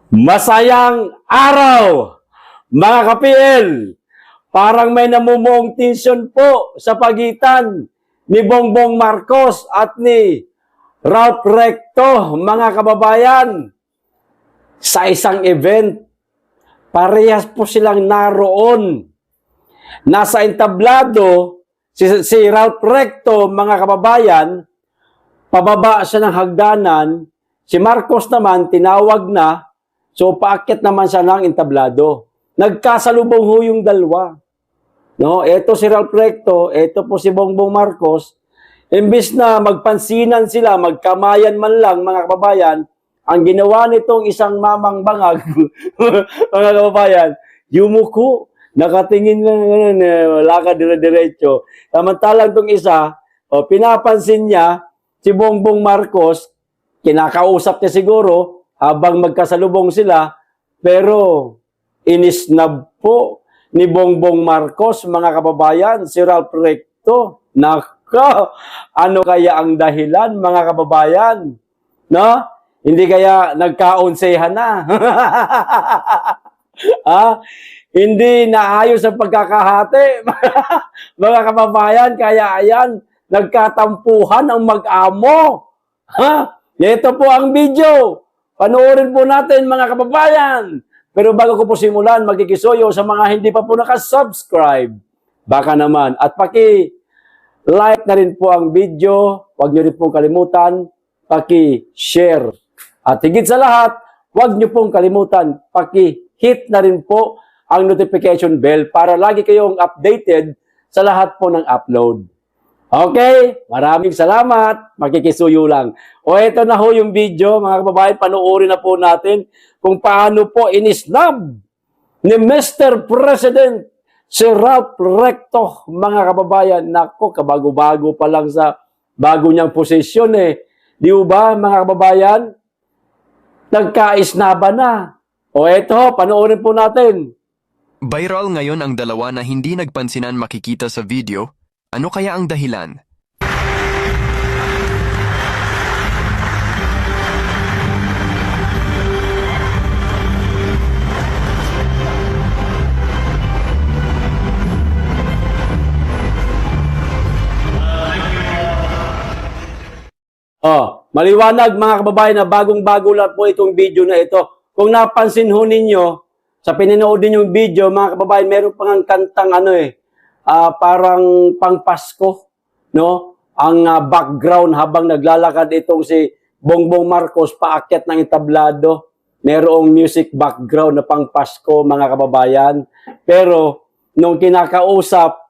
Masayang araw, mga ka-PL. Parang may namumuong tensyon po sa pagitan ni Bongbong Marcos at ni Ralph Recto, mga kababayan. Sa isang event, parehas po silang naroon. Nasa entablado, si Ralph Recto, mga kababayan, pababa siya ng hagdanan. Si Marcos naman, tinawag na. So, paakyat naman siya ng entablado. Nagkasalubong ho yung dalawa. No? Ito si Ralph Recto, ito po si Bongbong Marcos. Imbis na magpansinan sila, magkamayan man lang, mga kababayan, ang ginawa nitong isang mamang bangag, mga kababayan, yumuko, nakatingin lang, wala ka dire-diretso. Samantalang itong isa, pinapansin niya, si Bongbong Marcos, kinakausap niya siguro, habang magkasalubong sila, pero inisnab po ni Bongbong Marcos, mga kababayan, si Ralph Recto. Nako, ano kaya ang dahilan, mga kababayan? No? Hindi kaya nagkaonsehan na? Hindi naayos ang pagkakahati, mga kababayan, kaya ayan, nagkatampuhan ang mag-amo. Ito po ang video. Panoorin po natin, mga kababayan. Pero bago ko po simulan, magkikisuyo sa mga hindi pa po nakasubscribe. Baka naman. At paki-like na rin po ang video. Huwag nyo rin pong kalimutan, paki-share. At higit sa lahat, huwag nyo pong kalimutan, paki-hit na rin po ang notification bell para lagi kayong updated sa lahat po ng upload. Okay, maraming salamat. Makikisuyo lang. O ito na ho yung video, mga kababayan, panoorin na po natin kung paano po inisnab ni Mr. President si Ralph Recto, mga kababayan. Nako, kabago-bago pa lang sa bago niyang posisyon eh. Di ba, mga kababayan? Nagkaisnaba na. O ito, panoorin po natin. Viral ngayon ang dalawa na hindi nagpansinan makikita sa video. Ano kaya ang dahilan? Maliwanag, mga kababayan, na bagong-bago lang po itong video na ito. Kung napansin ho ninyo, sa pinanood ninyong video, mga kababayan, meron pang kantang parang pang Pasko, no? Ang background habang naglalakad itong si Bongbong Marcos paakyat ng entablado. Merong music background na pang Pasko, mga kababayan. Pero nung kinakausap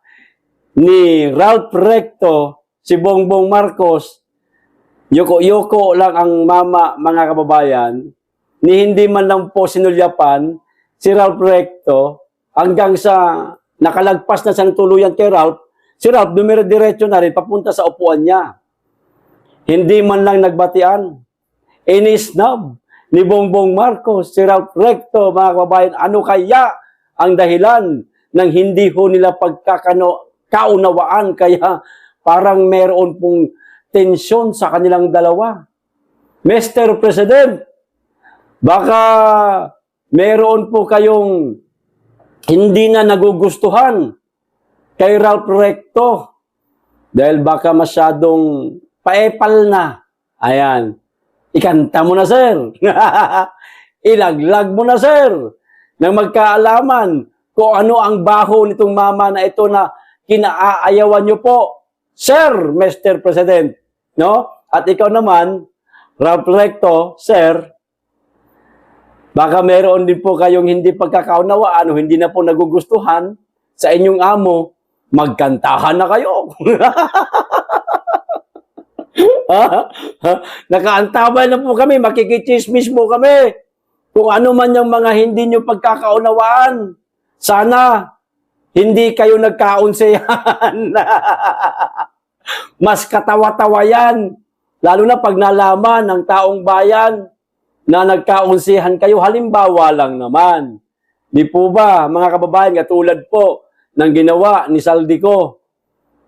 ni Ralph Recto si Bongbong Marcos, yoko-yoko lang ang mama, mga kababayan, ni hindi man lang po sinulyapan si Ralph Recto hanggang sa nakalagpas na sa tuluyan kay Ralph, si Ralph dumire-diretso na rin papunta sa upuan niya. Hindi man lang nagbatian. Inisnab ni Bongbong Marcos si Ralph Recto, mga kababayan. Ano kaya ang dahilan ng hindi ho nila kaunawaan, kaya parang meron pong tensyon sa kanilang dalawa? Mr. President, baka meron po kayong hindi na nagugustuhan kay Ralph Recto dahil baka masyadong paepal na. Ayan. Ikanta mo na, sir. Ilaglag mo na, sir. Nang magkaalaman kung ano ang baho nitong mama na ito na kinaayawan nyo po, Sir, Mr. President. No? At ikaw naman, Ralph Recto, sir, baka meron din po kayong hindi pagkakaunawaan o hindi na po nagugustuhan sa inyong amo, magkantahan na kayo. Nakaantabay na po kami, makikichismis po kami. Kung ano man yung mga hindi nyo pagkakaunawaan, sana hindi kayo nagkaunsehan. Mas katawa-tawa yan. Lalo na pag nalaman ng taong bayan na nagkaunsihan kayo, halimbawa lang naman. Di po ba, mga kababayan, katulad po ng ginawa ni Saldico.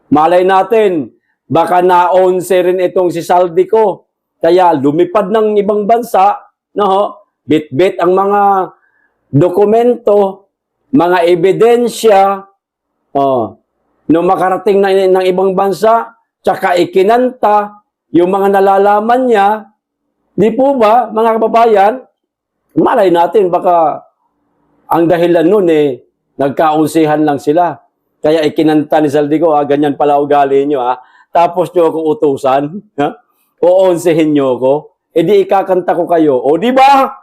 Malay natin, baka na-onse rin itong si Saldico. Kaya lumipad ng ibang bansa, no? bit-bit ang mga dokumento, mga ebidensya, nung makarating na ng ibang bansa, tsaka ikinanta yung mga nalalaman niya. Di po ba, mga kababayan, malay natin, baka ang dahilan nun nagkaunsihan lang sila. Kaya ikinanta ni Saldico, ganyan pala ugali nyo, tapos nyo ako utusan, uunsihin nyo ako, di ikakanta ko kayo. O, di ba?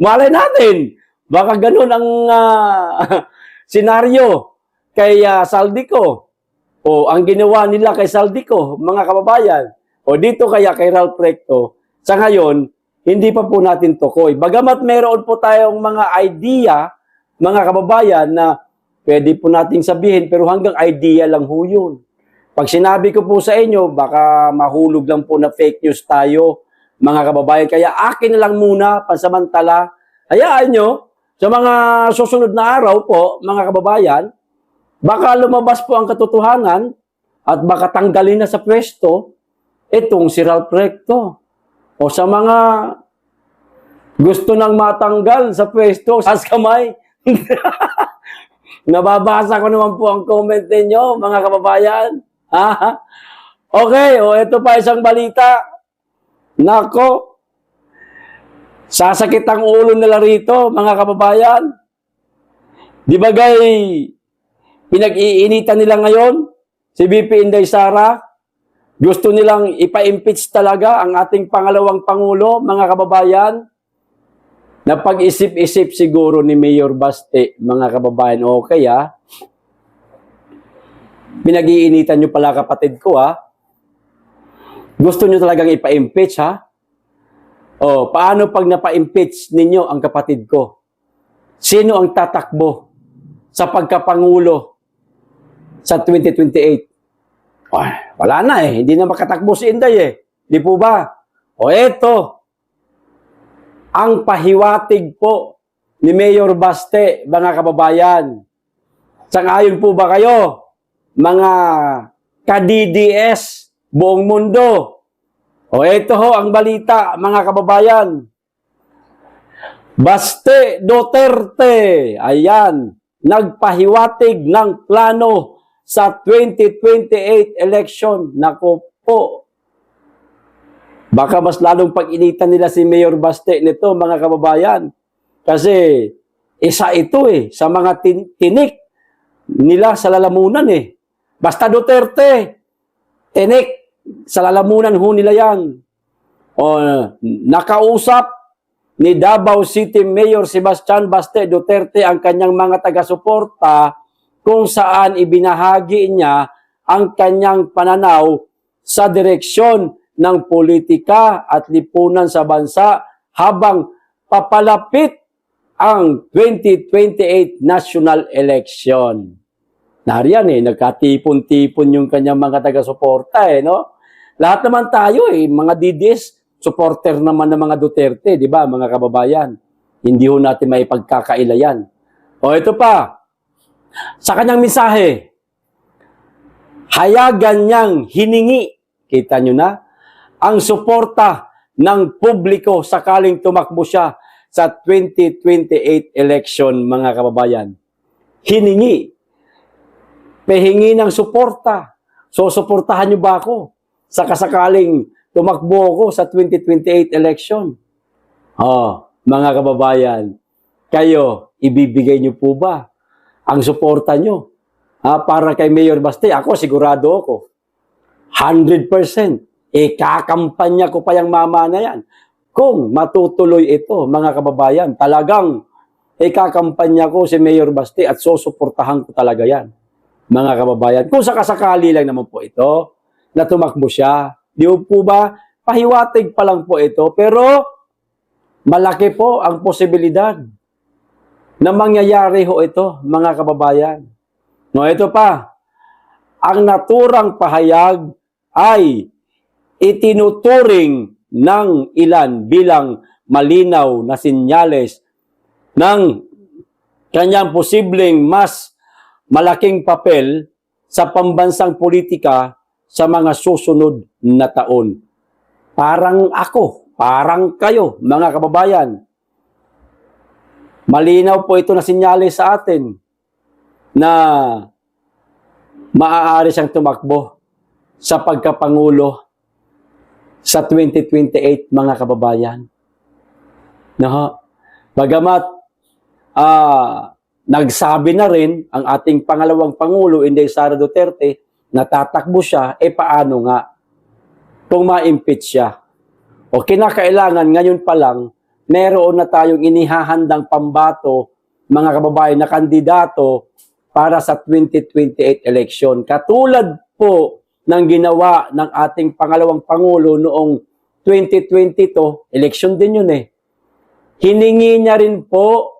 Malay natin, baka ganun ang senaryo kay Saldico. O, ang ginawa nila kay Saldico, mga kababayan. O, dito kaya kay Ralph Recto, sa ngayon, hindi pa po natin tukoy. Bagamat meron po tayong mga idea, mga kababayan, na pwede po nating sabihin, pero hanggang idea lang ho yun. Pag sinabi ko po sa inyo, baka mahulog lang po na fake news tayo, mga kababayan. Kaya akin na lang muna, pansamantala. Hayaan nyo, sa mga susunod na araw po, mga kababayan, baka lumabas po ang katotohanan at baka tanggalin na sa pwesto itong si Ralph Recto. O sa mga gusto nang matanggal sa pwesto, sas kamay. Nababasa ko naman po ang comment ninyo, mga kababayan. Okay, ito pa isang balita. Nako, sasakit ang ulo nila rito, mga kababayan. Di ba pinag-iinitan nila ngayon, si VP Inday Sara, gusto nilang ipa-impeach talaga ang ating pangalawang Pangulo, mga kababayan. Napag-isip-isip siguro ni Mayor Baste, mga kababayan. Okay, pinag-iinitan nyo pala, kapatid ko, Gusto nyo talagang ipa-impeach, paano pag napa-impeach ninyo ang kapatid ko? Sino ang tatakbo sa pagkapangulo sa 2028? Wala na hindi na makatakbo si Inday Di po ba? Eto, ang pahiwatig po ni Mayor Baste, mga kababayan. Sang-ayon po ba kayo, mga ka-DDS buong mundo? Eto ho ang balita, mga kababayan. Baste Duterte, ayan, nagpahiwatig ng plano sa 2028 election. Nako po. Baka mas lalong pag-initan nila si Mayor Baste nito, mga kababayan. Kasi isa ito sa mga tinik nila sa lalamunan Basta Duterte, tinik sa lalamunan ho nila yan. Nakausap ni Davao City Mayor Sebastian Baste Duterte ang kanyang mga taga-suporta kung saan ibinahagi niya ang kanyang pananaw sa direksyon ng politika at lipunan sa bansa habang papalapit ang 2028 national election. Nariyan nagkatipon-tipon yung kanyang mga taga-suporta no? Lahat naman tayo mga DDS, supporter naman ng mga Duterte, di ba, mga kababayan? Hindi ho natin maipagkakaila yan. Ito pa, sa kanyang mensahe, hayagan niyang hiningi, kita nyo na, ang suporta ng publiko sakaling tumakbo siya sa 2028 election, mga kababayan. Hiningi. Pahingi ng suporta. So, suportahan nyo ba ako sa kasakaling tumakbo ako sa 2028 election? Mga kababayan, kayo, ibibigay nyo po ba ang suporta nyo? Para kay Mayor Baste, ako sigurado ako. 100%. Kakampanya ko pa yung mama na yan. Kung matutuloy ito, mga kababayan, talagang kakampanya ko si Mayor Baste at susuportahan ko talaga yan, mga kababayan. Kung sakasakali lang naman po ito, na tumakbo siya. Di po ba? Pahiwatig pa lang po ito, pero malaki po ang posibilidad na mangyayari ho ito, mga kababayan. Ito pa, ang naturang pahayag ay itinuturing ng ilan bilang malinaw na sinyales ng kanyang posibleng mas malaking papel sa pambansang politika sa mga susunod na taon. Parang ako, parang kayo, mga kababayan. Malinaw po ito na sinyalis sa atin na maaari siyang tumakbo sa pagkapangulo sa 2028, mga kababayan. No? Bagamat nagsabi na rin ang ating pangalawang Pangulo, Inday Sara Duterte, na tatakbo siya, paano nga kung ma-impeach siya? O kinakailangan ngayon pa lang, meron na tayong inihahandang pambato, mga kababayan, na kandidato para sa 2028 election. Katulad po ng ginawa ng ating pangalawang Pangulo noong 2022, election din yun eh. Hiningi niya rin po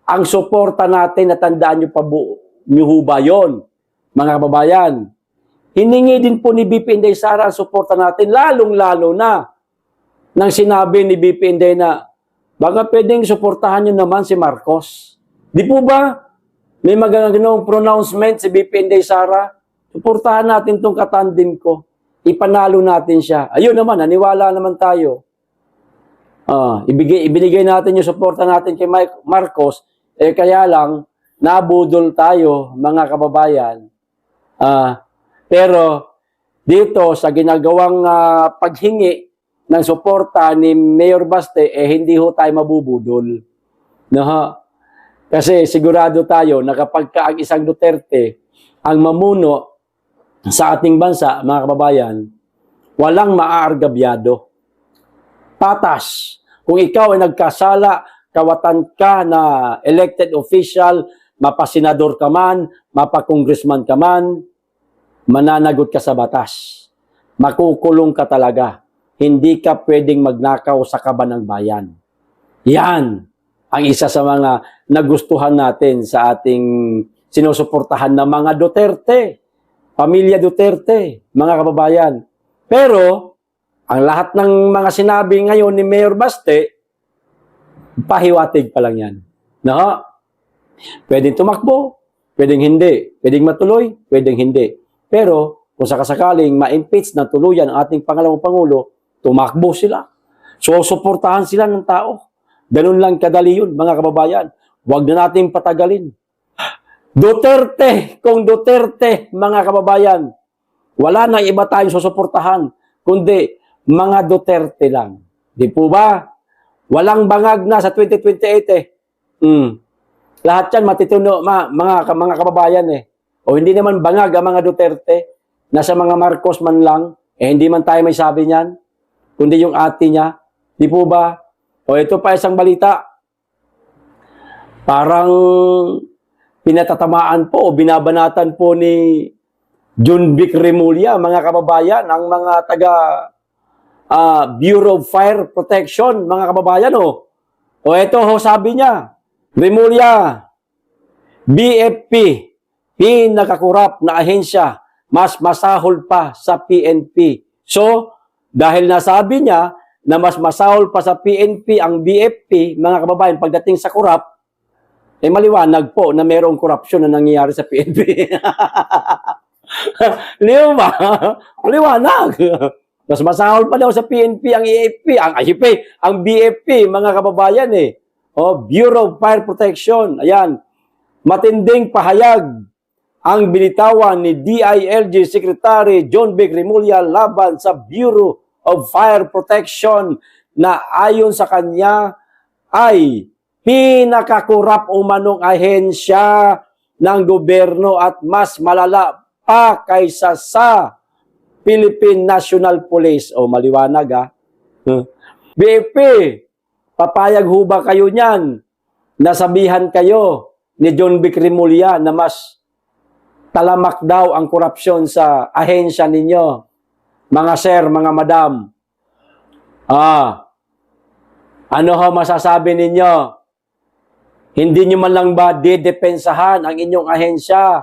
ang suporta natin, natandaan niyo ho ba yun, mga kababayan? Hiningi din po ni BP Inday Sara ang suporta natin, lalong-lalo na nang sinabi ni BP Inday na baka pwedeng suportahan niyo naman si Marcos. Di po ba? May magandang pronouncement si BP Inday Sara. Suportahan natin tong katandem ko. Ipanalo natin siya. Ayun naman, naniwala naman tayo. Ibinigay natin yung suporta natin kay Marcos. Kaya lang, nabudol tayo, mga kababayan. Pero dito sa ginagawang paghingi ng suporta ni Mayor Baste, hindi ho tayo mabubudol. No? Kasi sigurado tayo na kapag ang isang Duterte ang mamuno sa ating bansa, mga kababayan, walang maaargabyado. Patas. Kung ikaw ay nagkasala, kawatan ka na elected official, mapasenador ka man, mapakongressman ka man, mananagot ka sa batas. Makukulong ka talaga. Hindi ka pwedeng magnakaw sa kaban ng bayan. Yan ang isa sa mga nagustuhan natin sa ating sinusuportahan ng mga Duterte. Pamilya Duterte, mga kababayan. Pero, ang lahat ng mga sinabi ngayon ni Mayor Baste, pahiwatig pa lang yan. No? Pwedeng tumakbo, pwedeng hindi. Pwedeng matuloy, pwedeng hindi. Pero, kung sakasakaling ma-impeach na tuluyan ang ating pangalawang Pangulo, tumakbo sila. So, suportahan sila ng tao. Ganun lang kadali yun, mga kababayan. Huwag na natin patagalin. Duterte, kung Duterte, mga kababayan, wala na iba tayong susuportahan, kundi mga Duterte lang. Di po ba? Walang bangag na sa 2028 eh. Lahat yan matituno, mga kababayan eh. O hindi naman bangag ang mga Duterte, nasa mga Marcos man lang, hindi man tayo may sabi niyan, kundi yung ate niya. Di po ba? O ito pa isang balita. Parang pinatatamaan po o binabanatan po ni John Vic Remulla, mga kababayan, ang mga taga Bureau of Fire Protection, mga kababayan. O ito ho, sabi niya, Remulla, BFP, pinakakurap na ahensya, mas masahol pa sa PNP. So, dahil nasabi niya na mas masahol pa sa PNP ang BFP, mga kababayan, pagdating sa kurap, maliwanag po na mayroong korupsyon na nangyayari sa PNP. Liyo ba? Maliwanag. Mas masahol pa daw sa PNP ang EFP, ang BFP, mga kababayan eh. Bureau of Fire Protection. Ayan. Matinding pahayag ang binitawan ni DILG Secretary John Vic Remulla laban sa Bureau of Fire Protection na ayon sa kanya ay pinakakurap umanong ahensya ng gobyerno at mas malala pa kaysa sa Philippine National Police. Maliwanag ha. BFP, papayag ho ba kayo niyan? Nasabihan kayo ni John Vic Remulla na mas talamak daw ang korupsyon sa ahensya ninyo. Mga sir, mga madam. Ano ho masasabi ninyo? Hindi nyo man lang ba didepensahan ang inyong ahensya?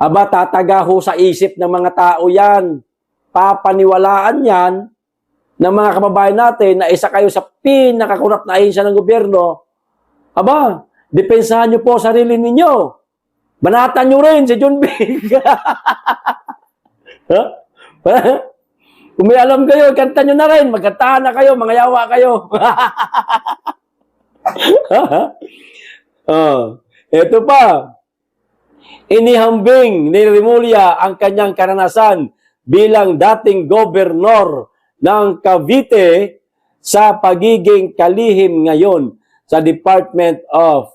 Aba, tataga ho sa isip ng mga tao yan. Papaniwalaan yan ng mga kababayan natin na isa kayo sa pinakakurap na ahensya ng gobyerno. Aba, depensahan nyo po sarili ninyo. Banatan nyo rin si John Vic. Kung may alam kayo, kanta nyo na rin. Magkantahan na kayo, mga yawa kayo. Ito pa. Inihambing ni Remulla ang kanyang karanasan bilang dating gobernador ng Cavite sa pagiging kalihim ngayon sa Department of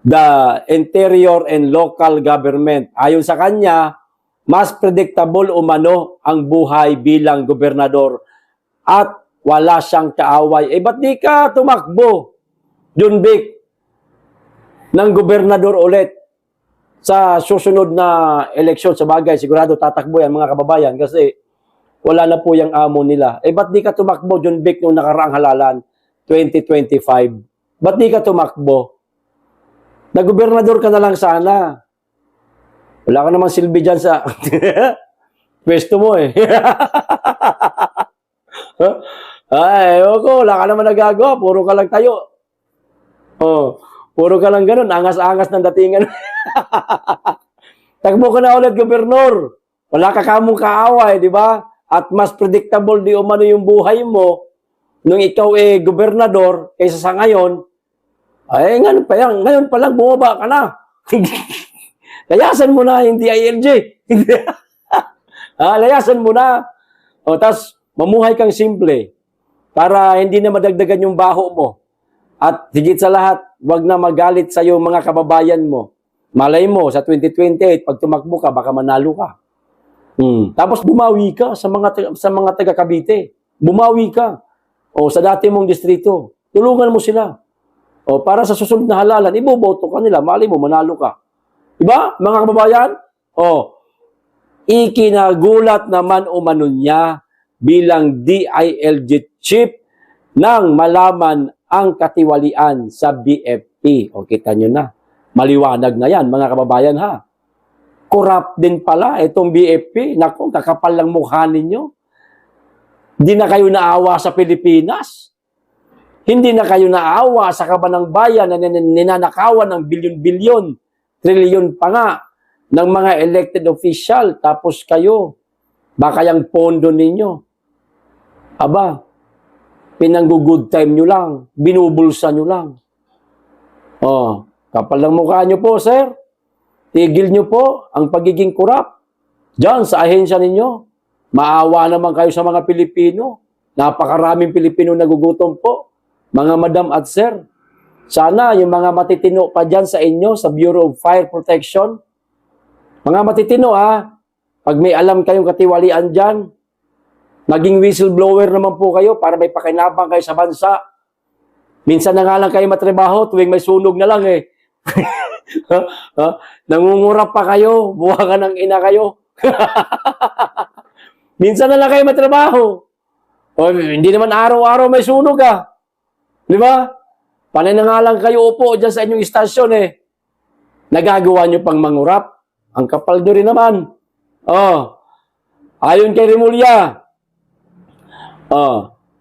the Interior and Local Government. Ayon sa kanya, mas predictable umano ang buhay bilang gobernador at wala siyang kaaway. Ba't di ka tumakbo, John Vic, ng gobernador ulit sa susunod na eleksyon? Sa bagay, sigurado tatakbo yan mga kababayan kasi wala na po yung amo nila. Ba't di ka tumakbo, John Vic, nung nakaraang halalan, 2025? Ba't di ka tumakbo? Nag-gobernador ka na lang sana. Wala ka naman silbi dyan sa pwesto mo eh. Ay, ko, wala ka naman nagagawa. Puro ka lang tayo. Puro ka lang ganun. Angas-angas ng datingan. Takbo ka na ulit, gobernador. Wala ka kamong kaaway, di ba? At mas predictable di umano yung buhay mo nung ikaw gobernador kaysa sa ngayon. Ay, ngayon pa lang bumaba ka na. Layasan mo na, hindi ILG. Layasan mo na. Tapos, mamuhay kang simple para hindi na madagdagan yung baho mo. At higit sa lahat, wag na magalit sa iyo mga kababayan mo. Malay mo, sa 2028, pag tumakbo ka, baka manalo ka. Tapos bumawi ka sa mga taga Cavite. Bumawi ka. Sa dati mong distrito. Tulungan mo sila. Para sa susunod na halalan, iboboto ka nila. Malay mo, manalo ka. Diba, mga kababayan? Ikinagulat naman umano niya bilang DILG chief nang malaman ang katiwalian sa BFP. Kita nyo na. Maliwanag na yan, mga kababayan ha. Corrupt din pala itong BFP. Naku, kakapal lang mukha ninyo. Hindi na kayo naawa sa Pilipinas. Hindi na kayo naawa sa kabanang bayan na ninanakawan ng bilyon-bilyon, trilyon pa nga ng mga elected official. Tapos kayo, baka yung pondo ninyo. Pinanggo-good time nyo lang. Binubulsa nyo lang. Kapal lang mukha nyo po, sir. Tigil nyo po ang pagiging corrupt. Diyan sa ahensya ninyo. Maawa naman kayo sa mga Pilipino. Napakaraming Pilipino nagugutom po. Mga madam at sir. Sana yung mga matitino pa dyan sa inyo, sa Bureau of Fire Protection. Mga matitino pag may alam kayong katiwalian dyan, maging whistleblower naman po kayo para may pakinabang kayo sa bansa. Minsan na nga lang kayo matrabaho, tuwing may sunog na lang Nangungurap pa kayo, buha ka ng ina kayo. Minsan na lang kayo matrabaho. Hindi naman araw-araw may sunog Di ba? Panay na nga lang kayo upo dyan sa inyong istasyon Nagagawa nyo pang mangurap. Ang kapal nyo rin naman. Ayon kay Remulla,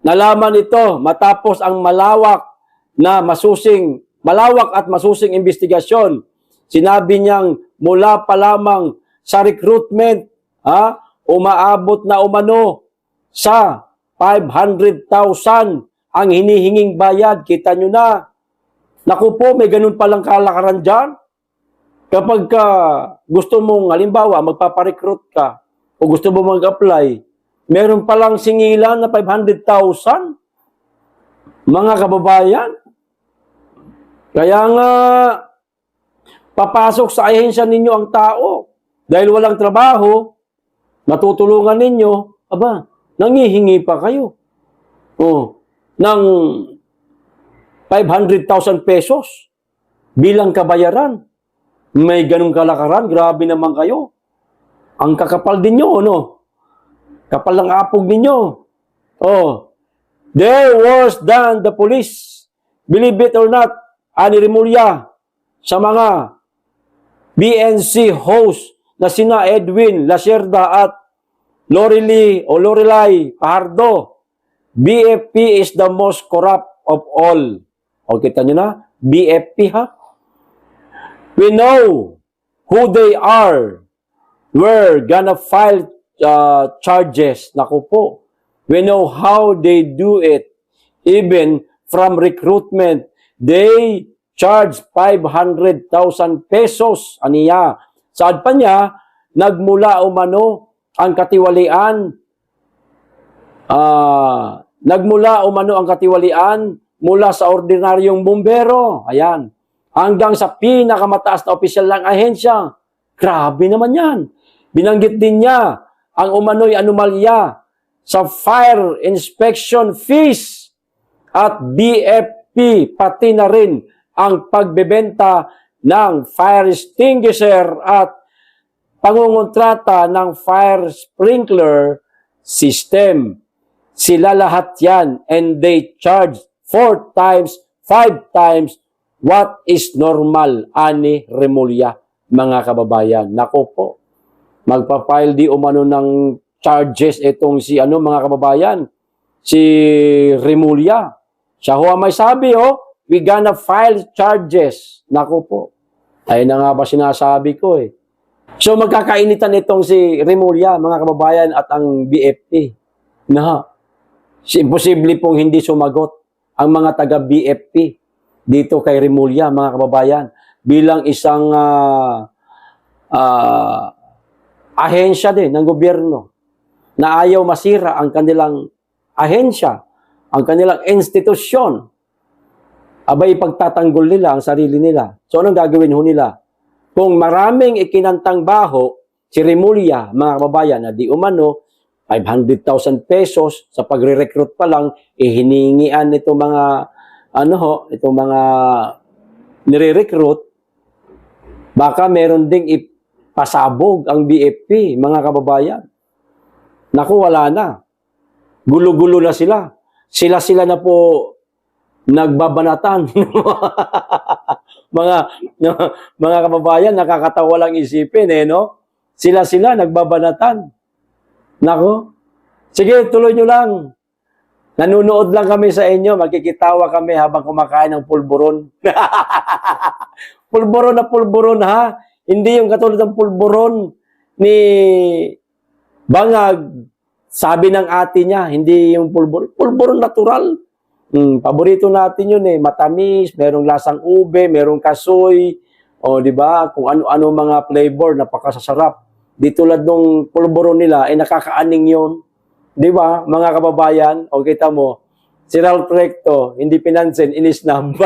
nalaman ito matapos ang malawak at masusing investigasyon. Sinabi niyang mula pa lamang sa recruitment, umaabot na umano sa 500,000 ang hinihinging bayad. Kita nyo na. Naku po, may ganun palang kalakaran dyan. Kapag gusto mong, halimbawa, magpaparecruit ka o gusto mo mag-apply, meron palang singilan na 500,000. Mga kababayan, kaya nga, papasok sa ahensya ninyo ang tao. Dahil walang trabaho, matutulungan ninyo, nangihingi pa kayo. Ng 500,000 pesos bilang kabayaran. May ganung kalakaran, grabe naman kayo. Ang kakapal din nyo, Kapal ng apog ninyo. They're worse than the police. Believe it or not, ani Remulla, sa mga BNC host na sina Edwin Lacerda at Lorelai Pajardo, BFP is the most corrupt of all. Kita nyo na? BFP We know who they are. We're gonna file charges. Naku po. We know how they do it. Even from recruitment, they charge 500,000 pesos. Aniya. Saan pa niya, nagmula umano ang katiwalian, mula sa ordinaryong bumbero. Ayan. Hanggang sa pinakamataas na opisyal ng ahensya. Grabe naman yan. Binanggit din niya ang umano'y anomalya sa fire inspection fees at BFP, pati na rin ang pagbebenta ng fire extinguisher at pangungontrata ng fire sprinkler system. Sila lahat yan, and they charge 4 times, 5 times what is normal, ani Remulla, mga kababayan. Nako po, magpa-file di umano ng charges itong si mga kababayan, si Remulla. Siya ho may sabi, we gonna file charges. Nako po, ay na nga ba sinasabi ko eh. So magkakainitan itong si Remulla, mga kababayan, at ang BFP. Imposible pong hindi sumagot ang mga taga-BFP dito kay Remulla, mga kababayan, bilang isang ahensya din ng gobyerno na ayaw masira ang kanilang ahensya, ang kanilang institusyon. Abay, pagtatanggol nila ang sarili nila. So, anong gagawin ho nila? Kung maraming ikinantang baho, si Remulla, mga kababayan, na di umano, 500,000 pesos sa pagre-recruit pa lang, hiningian itong mga, itong mga nire-recruit, baka meron ding ipasabog ang BFP, mga kababayan. Naku, wala na. Gulo-gulo na sila. Sila-sila na po nagbabanatan. mga kababayan, nakakatawa lang isipin, no? Sila-sila nagbabanatan. Nako. Sige, tuloy nyo lang. Nanunood lang kami sa inyo, magkikitawa kami habang kumakain ng pulburon. Pulburon na pulburon, ha? Hindi yung katulad ng pulburon ni Bangag. Sabi ng ate niya, hindi yung pulburon. Pulburon natural. Paborito natin yun eh. Matamis, merong lasang ube, merong kasoy, o di ba? Kung ano-ano mga flavor, napakasasarap. Di tulad nung pulburon nila, ay nakakaaning yun. Di ba, mga kababayan? O kita mo, si Ralph Recto, hindi pinansin, inisnab.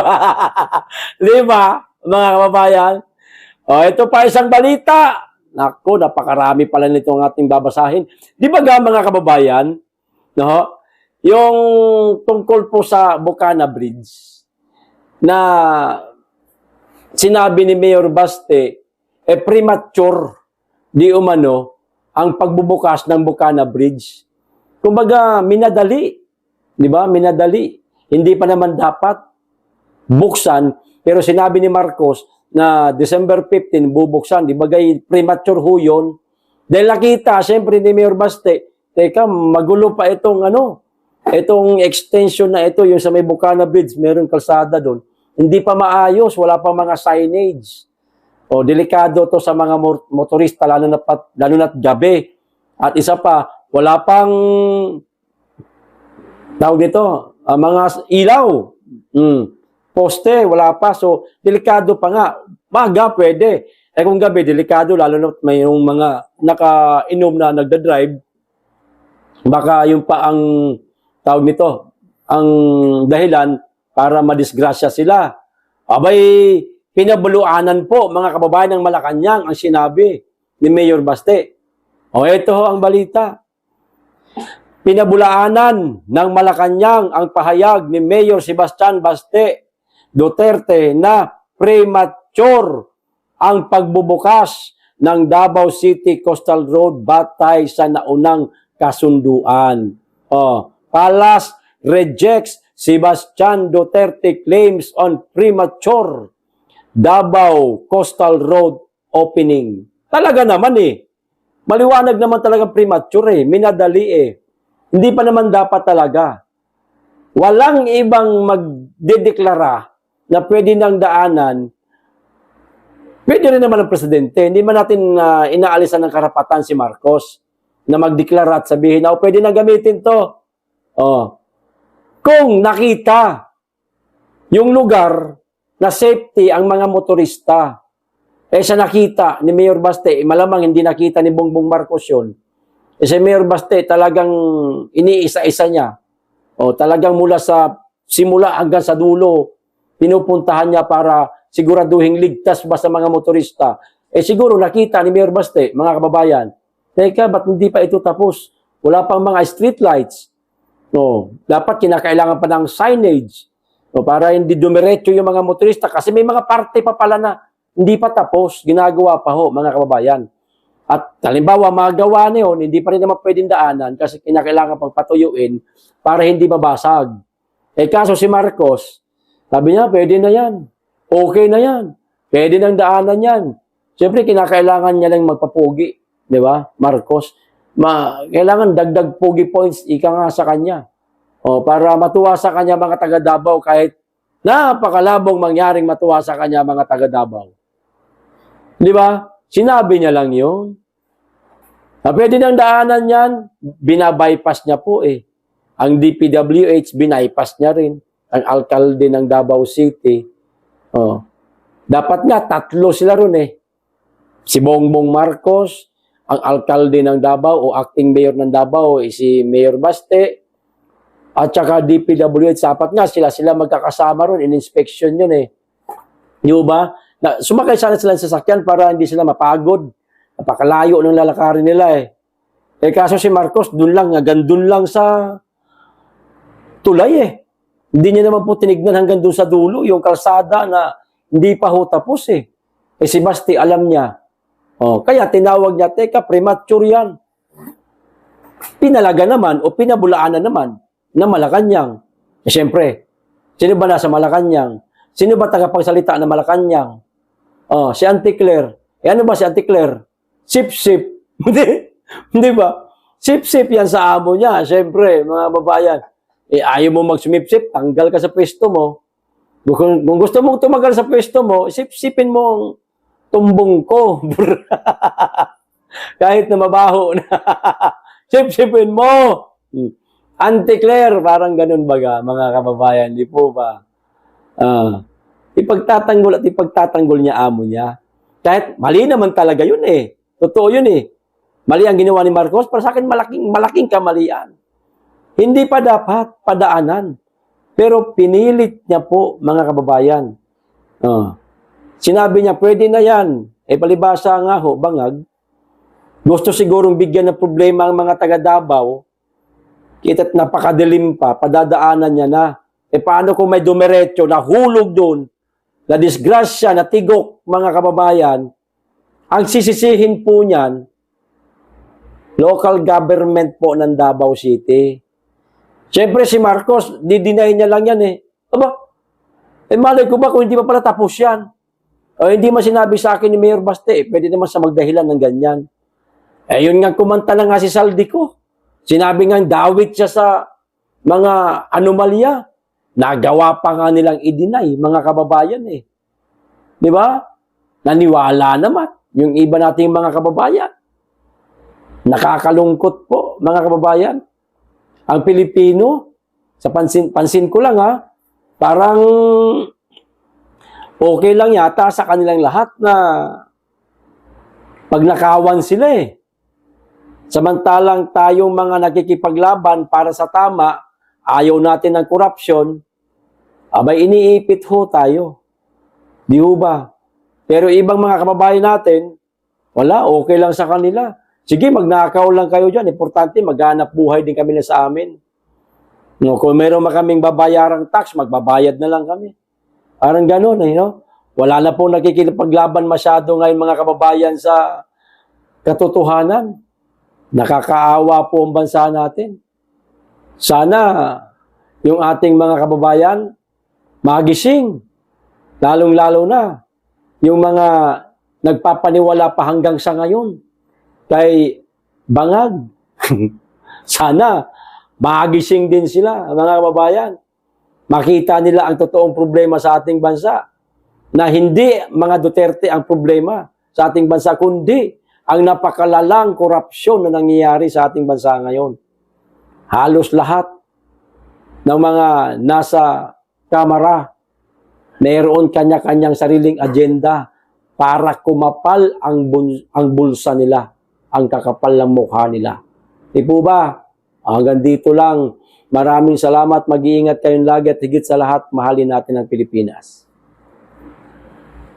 Di ba, mga kababayan? O, ito pa isang balita. Naku, napakarami pala nitong ating babasahin. Di ba mga kababayan, no? Yung tungkol po sa Bocana Bridge, na sinabi ni Mayor Baste, premature, di umano, ang pagbubukas ng Bocana Bridge. Kumbaga, minadali. Di ba? Minadali. Hindi pa naman dapat buksan. Pero sinabi ni Marcos na December 15, bubuksan. Di ba? Premature ho yun. Dahil nakita, siyempre ni Mayor Baste, teka, magulo pa itong itong extension na ito, yung sa may Bocana Bridge, mayroong kalsada doon. Hindi pa maayos, wala pa mga signage. O, delikado to sa mga motorista, lalo na't gabi. At isa pa, wala pang tawag nito, mga ilaw. Poste, wala pa. So, delikado pa nga. Maga, pwede. Kung gabi, delikado, lalo na mayroong mga nakainom na nagdadrive. Baka yung pa ang tawag nito, ang dahilan para madisgrasya sila. Abay, pinabuluanan po, mga kababayan ng Malacanang, ang sinabi ni Mayor Baste. O, ito ho ang balita. Pinabulaanan ng Malacanang ang pahayag ni Mayor Sebastian Baste Duterte na premature ang pagbubukas ng Davao City Coastal Road batay sa naunang kasunduan. Palas rejects Sebastian Duterte claims on premature Davao Coastal Road opening. Talaga naman eh. Maliwanag naman talaga premature eh. Minadali eh. Hindi pa naman dapat talaga. Walang ibang magdedeklara na pwede nang daanan. Pwede rin naman ang presidente. Hindi man natin inaalisan ng karapatan si Marcos na magdeklara at sabihin, pwede na gamitin to. Oh. Kung nakita yung lugar na safety ang mga motorista, sa nakita ni Mayor Baste, malamang hindi nakita ni Bongbong Marcos yun. Si Mayor Baste talagang iniisa-isa niya. Talagang mula sa simula hanggang sa dulo, pinupuntahan niya para siguraduhin ligtas ba sa mga motorista. Siguro nakita ni Mayor Baste, mga kababayan, teka, ba't hindi pa ito tapos? Wala pang mga street lights. Dapat kinakailangan pa ng signage para hindi dumiretso yung mga motorista kasi may mga parte pa pala na hindi pa tapos, ginagawa pa ho, mga kababayan. At halimbawa, magawa na yun, hindi pa rin naman pwedeng daanan kasi kinakailangan pang patuyuin para hindi mabasag. Kaso si Marcos, sabi niya, pwede na yan. Okay na yan. Pwede nang daanan yan. Siyempre, kinakailangan niya lang magpapugi. Di ba, Marcos? Kailangan dagdag pugi points, ika nga sa kanya. Para matuwa sa kanya mga taga Davao kahit napakalabong mangyaring matuwa sa kanya mga taga Davao. Di ba? Sinabi niya lang yun. Pwede nang daanan yan, binabypass niya po eh. Ang DPWH, binaypass niya rin. Ang alkalde ng Davao City. Dapat nga, 3 sila ron eh. Si Bongbong Marcos, ang alkalde ng Davao o acting mayor ng Davao, si Mayor Baste, at saka DPWH, dapat nga sila magkakasama ron, in-inspection yun eh. Di ba? Sumakay sana sila sa sasakyan para hindi sila mapagod. Napakalayo ng lalakarin nila eh. Kaso si Marcos, hanggang lang sa tulay eh. Hindi niya naman po tinignan hanggang doon sa dulo, yung kalsada na hindi pa ho tapos eh. Si Basti, alam niya. Kaya tinawag niya, teka, premature yan. Pinalaga naman o pinabulaanan naman na Malacanang. Siyempre, sino ba nasa Malacanang? Sino ba tagapagsalita ng Malacanang? Si Auntie Claire. Ano ba si Auntie Claire? Sip-sip. Hindi ba? Sip-sip yan sa amo niya. Siyempre, mga babayan. Ayaw mo magsumip-sip, tanggal ka sa pwesto mo. Kung gusto mong tumagal sa pwesto mo, sip-sipin mo ang tumbong ko. Kahit na mabaho na. Sip-sipin mo. Auntie Claire, parang ganun baga, mga kababayan. Di po ba? Ipagtatanggol at ipagtatanggol niya amo niya. Kahit mali naman talaga yun eh. Totoo yun eh. Mali ang ginawa ni Marcos, para sa akin malaking kamalian. Hindi pa dapat padaanan. Pero pinilit niya po, mga kababayan. Sinabi niya, pwede na yan. Palibasa nga ho, bangag. Gusto sigurong bigyan ng problema ang mga taga Davao. Kita't napakadilim pa, padadaanan niya na. Paano kung may dumiretso, nahulog doon, na disgrasya, na tigok, mga kababayan, ang sisisihin po niyan, local government po ng Davao City. Siyempre si Marcos, didinay niya lang yan eh. Malay ko ba kung hindi pa pala tapos yan? Hindi man sinabi sa akin ni Mayor Baste, pwede naman sa magdahilan ng ganyan. Yun nga kumanta na nga si Saldico. Sinabi nga dawit siya sa mga anomalya. Nagawa pa nga nilang i-deny, mga kababayan eh. Di ba? Naniwala naman yung iba nating mga kababayan. Nakakalungkot po, mga kababayan. Ang Pilipino, sa pansin ko lang ha, parang okay lang yata sa kanilang lahat na pagnakawan sila eh. Samantalang tayong mga nakikipaglaban para sa tama, ayaw natin ng korupsyon, abay iniipit ho tayo. Di ho ba? Pero ibang mga kababayan natin, wala, okay lang sa kanila. Sige, magnakaw lang kayo dyan. Importante, maghanap buhay din kami na sa amin. Kung meron kaming babayarang tax, magbabayad na lang kami. Parang ganun eh, no? Wala na po nakikipaglaban masyado ngayon mga kababayan sa katotohanan. Nakakaawa po ang bansa natin. Sana yung ating mga kababayan magising. Lalong-lalo na yung mga nagpapaniwala pa hanggang sa ngayon kay Bangag. Sana magising din sila, mga kababayan. Makita nila ang totoong problema sa ating bansa. Na hindi mga Duterte ang problema sa ating bansa, kundi ang napakalalang korupsyon na nangyayari sa ating bansa ngayon. Halos lahat ng mga nasa kamara, mayroon kanya-kanyang sariling agenda para kumapal ang bulsa nila, ang kakapal ng mukha nila. Di po ba? Hanggang dito lang. Maraming salamat. Mag-iingat kayong lagi at higit sa lahat, mahalin natin ang Pilipinas.